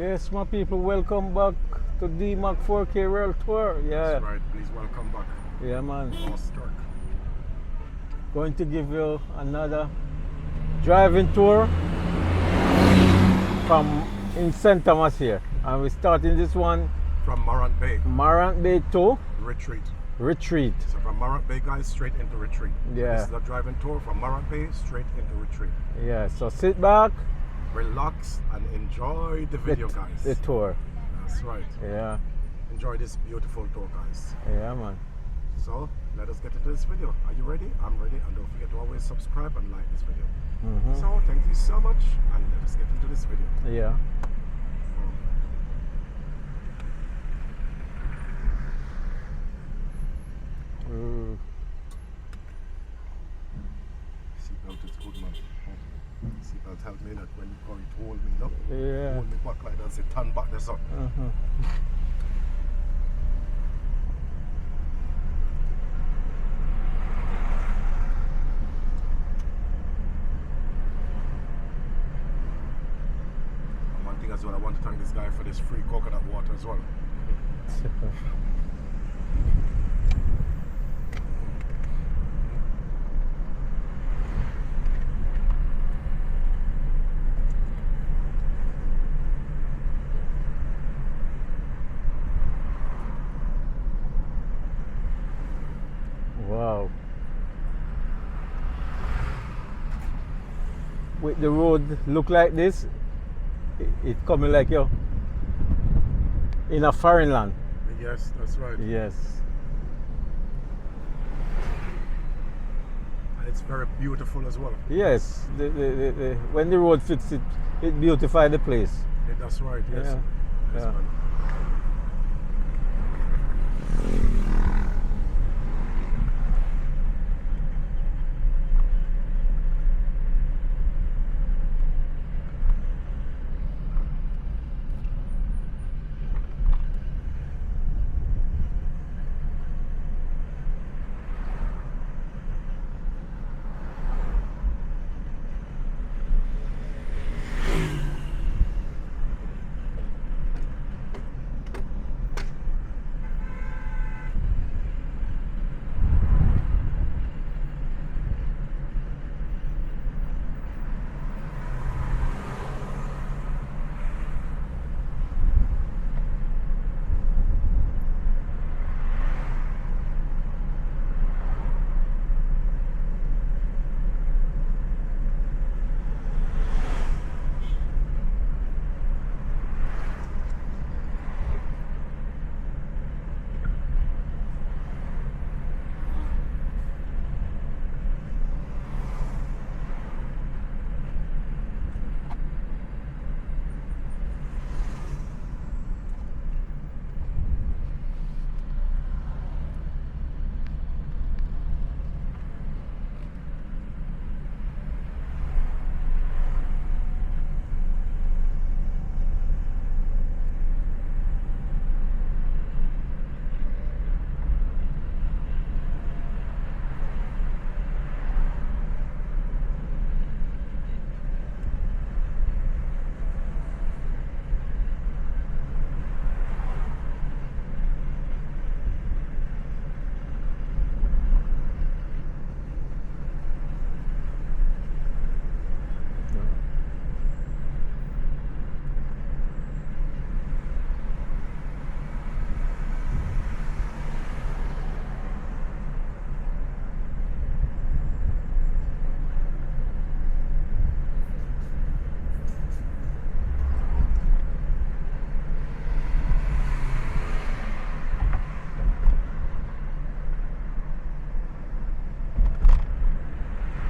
Yes, my people, welcome back to DMAC 4K World Tour. Yeah, That's right. Please welcome back. yeah, man. Awestruck. Going to give you another driving tour from in St. Thomas here, and we're starting this one From Morant Bay, Morant Bay to Retreat. Retreat. So from Morant Bay, guys, straight into Retreat. Yeah. This is a driving tour from Morant Bay straight into Retreat. Yeah, so sit back, Relax and enjoy the video, guys. the tour. That's right. Yeah, Enjoy this beautiful tour, guys. yeah, man. So let us get into this video. Are you ready? I'm ready. And don't forget to always subscribe and like this video. So thank you so much, and let us get into this video. Yeah. Seatbelt is good, man. Seatbelt help me that when you go, it hold me, no? Yeah. Hold me back like that, say turn back the sun. And one thing as well, I want to thank this guy for this free coconut water as well. Wow. With the road look like this, it coming like you in a foreign land. Yes, that's right. Yes. And it's very beautiful as well. Yes. When the road fits it, it beautify the place. Yeah, that's right, yes. Yeah. Yes, Yeah. man.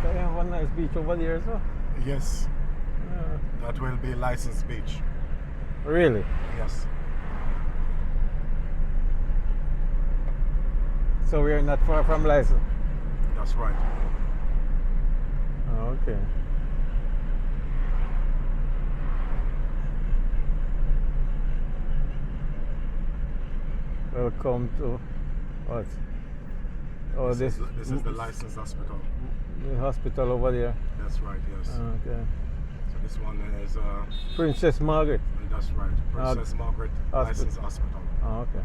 They have a nice beach over there as well. Yes, Yeah. that will be licensed beach. Really? Yes. So we are not far from license. That's right. Oh, okay. Welcome to what? Oh, This is the licensed hospital. the hospital over there. That's right, yes. Okay. So This one is, Princess Margaret. that's right, Princess Margaret Hospital. Licensed Hospital. Oh, okay.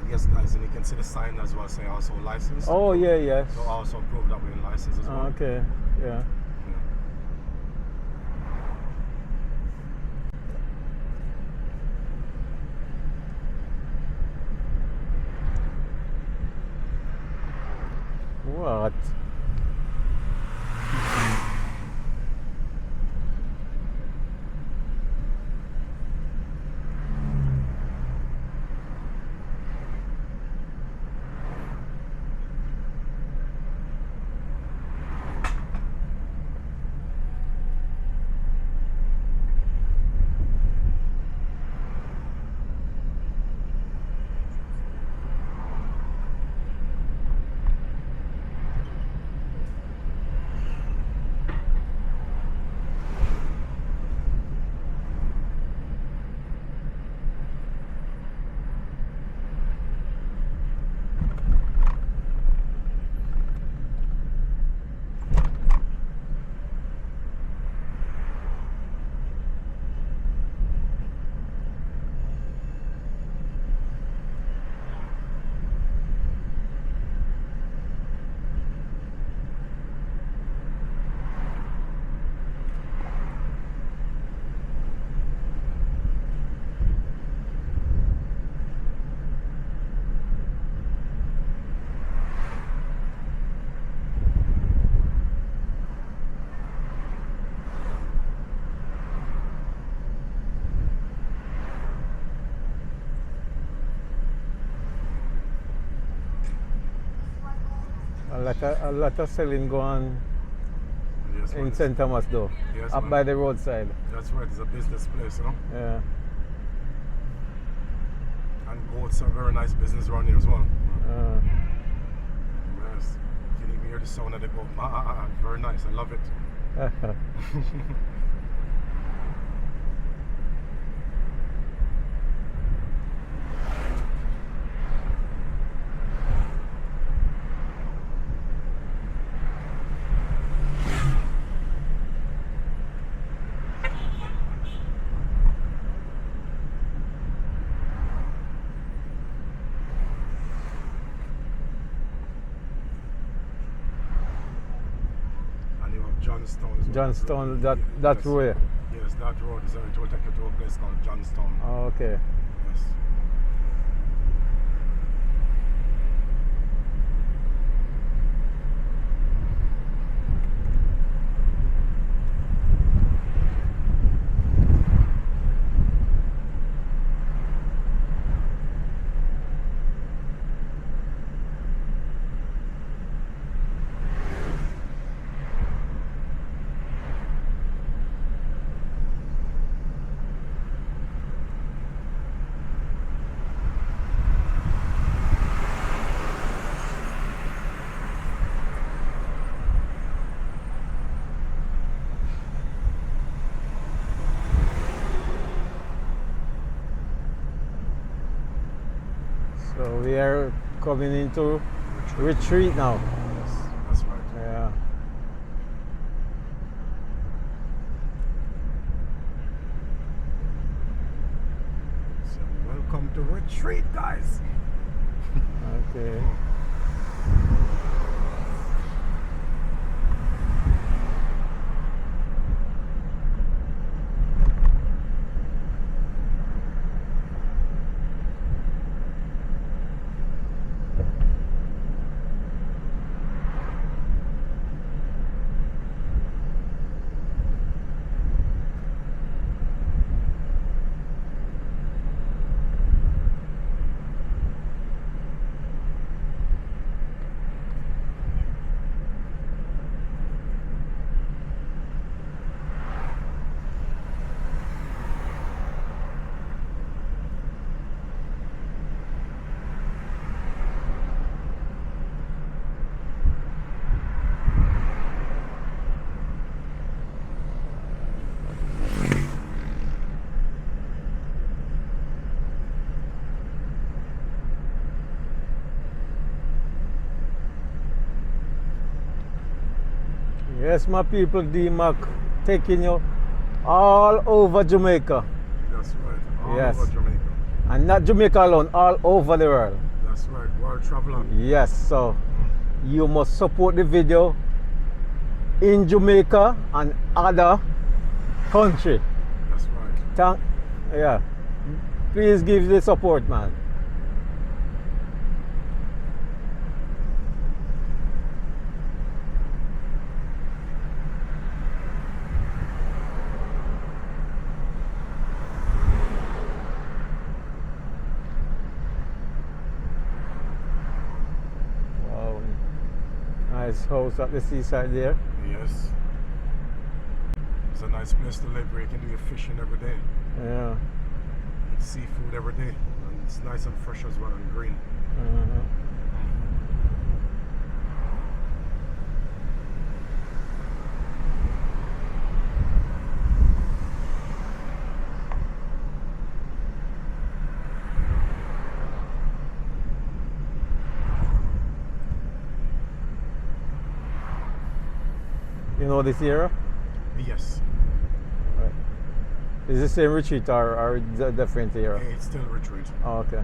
And yes, guys, and you can see the sign as well, say also licensed. Oh, yeah, yes. So also prove that we're licensed as well. Okay, yeah. Yeah. What? A lot of selling go on Yes, in man. St. Thomas though. Yes, Up man. by the roadside. That's right, it's a business place, you know. Yeah. And goats are very nice business around here as well. Uh, Yes. You can even hear the sound of the goat. Very nice, I love it. And you have Johnstown as well. Johnstown, that Yes. way. Yes, that road is it will take you to a place called Johnstown. Oh, okay. Yes. So we are coming into retreat now. Yes, that's right. Yeah. So welcome to retreat, guys. Okay. Yes, my people, D-Mac taking you all over Jamaica. That's right. All Yes. over Jamaica. And not Jamaica alone, all over the world. That's right. World traveler. Yes, so you must support the video in Jamaica and other country. That's right. Yeah. Please give the support, man. Wow. Nice house at the seaside there. Yes. It's a nice place to live where you can do your fishing every day. Yeah. Eat seafood every day. And it's nice and fresh as well and green. Mhm. You know this area? Yes. Right. Is the same retreat or a different area? It's still retreat. Oh, okay.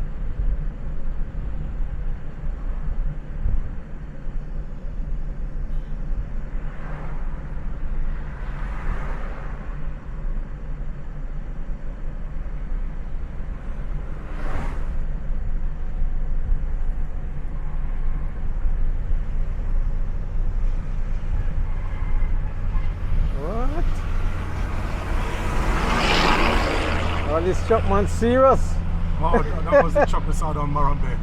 What? Oh, this truck man serious. Oh, that was the truck we saw down Marambay.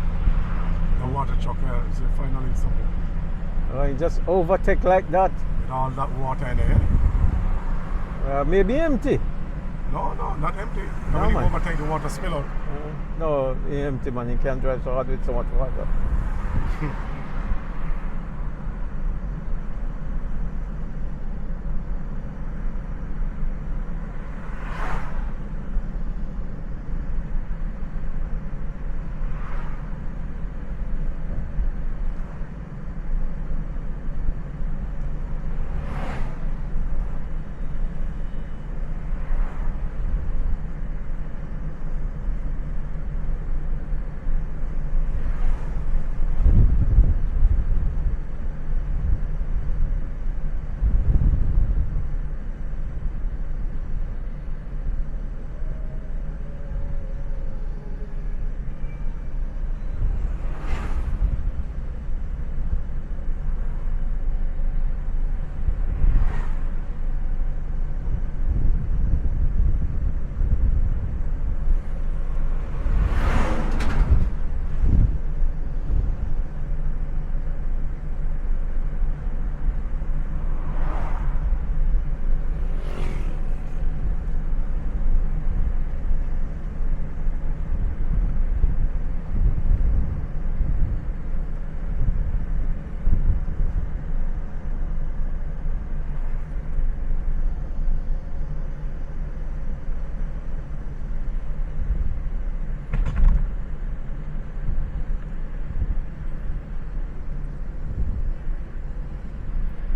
The water truck. It's finally something. Oh, he just overtake like that. With all that water in there. Maybe empty. No, not empty. No, When you man. overtake the water spill out. No, he empty, man. He can't drive so hard with so much water.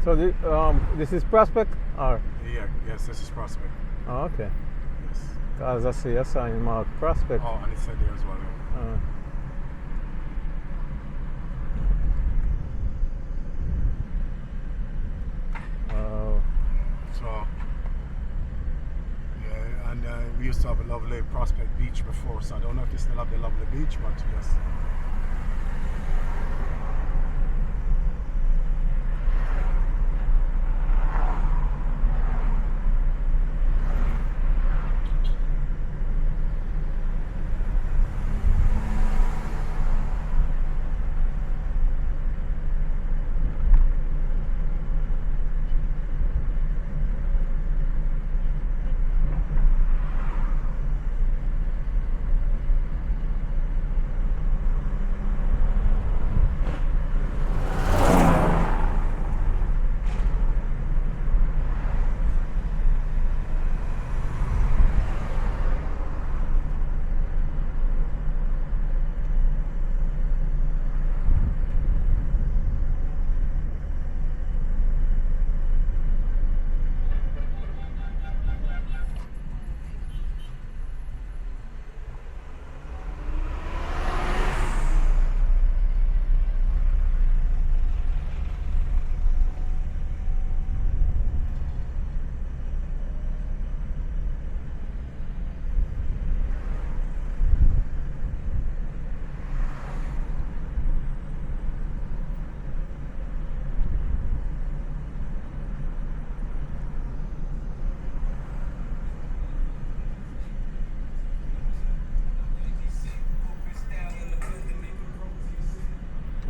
So this is Prospect? Or? Yes, this is Prospect. Oh, okay. Yes. Because I see a sign marked Prospect. Oh, and it said there as well. Oh. So, yeah, and we used to have a lovely Prospect Beach before, so I don't know if they still have the lovely beach, but yes.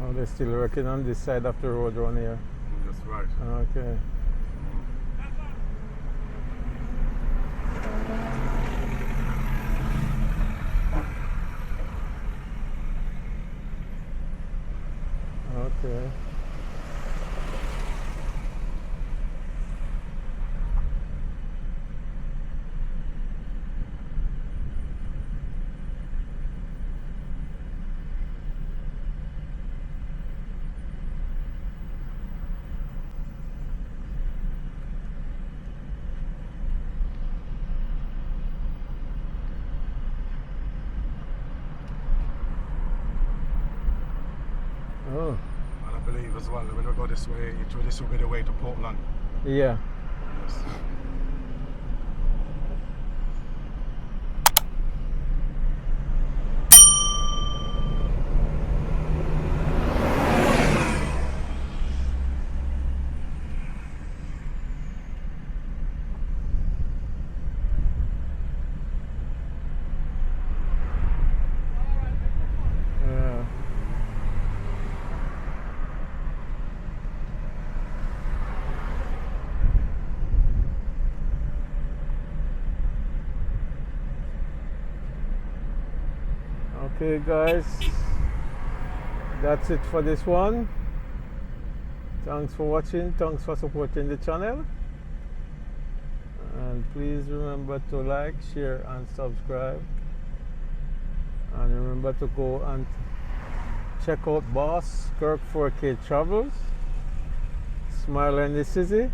Oh, they're still working on this side of the road around here. That's right. Okay. Okay. Oh, And I believe as well that when we go this way, this will be the way to Portland. yeah. Yes. Yeah. Okay, guys, that's it for this one. Thanks for watching, thanks for supporting the channel, and please remember to like, share and subscribe, and remember to go and check out Boss Kirk 4K Travels, Smile in the City,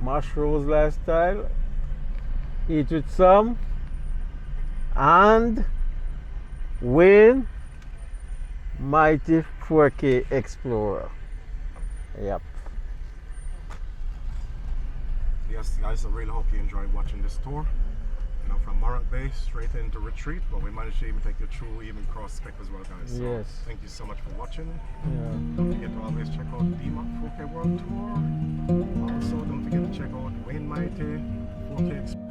Mash Rose Lifestyle, Eat with Sam, and Wayne Mighty 4K Explorer. Yep. Yes, guys, I really hope you enjoyed watching this tour. You know, from Morant Bay straight into Retreat, but we managed to even take you through even Cross Spec as well, guys. So Yes. thank you so much for watching. Yeah. Don't forget to always check out DMAC 4K World Tour. Also, don't forget to check out Wayne Mighty 4K Explorer.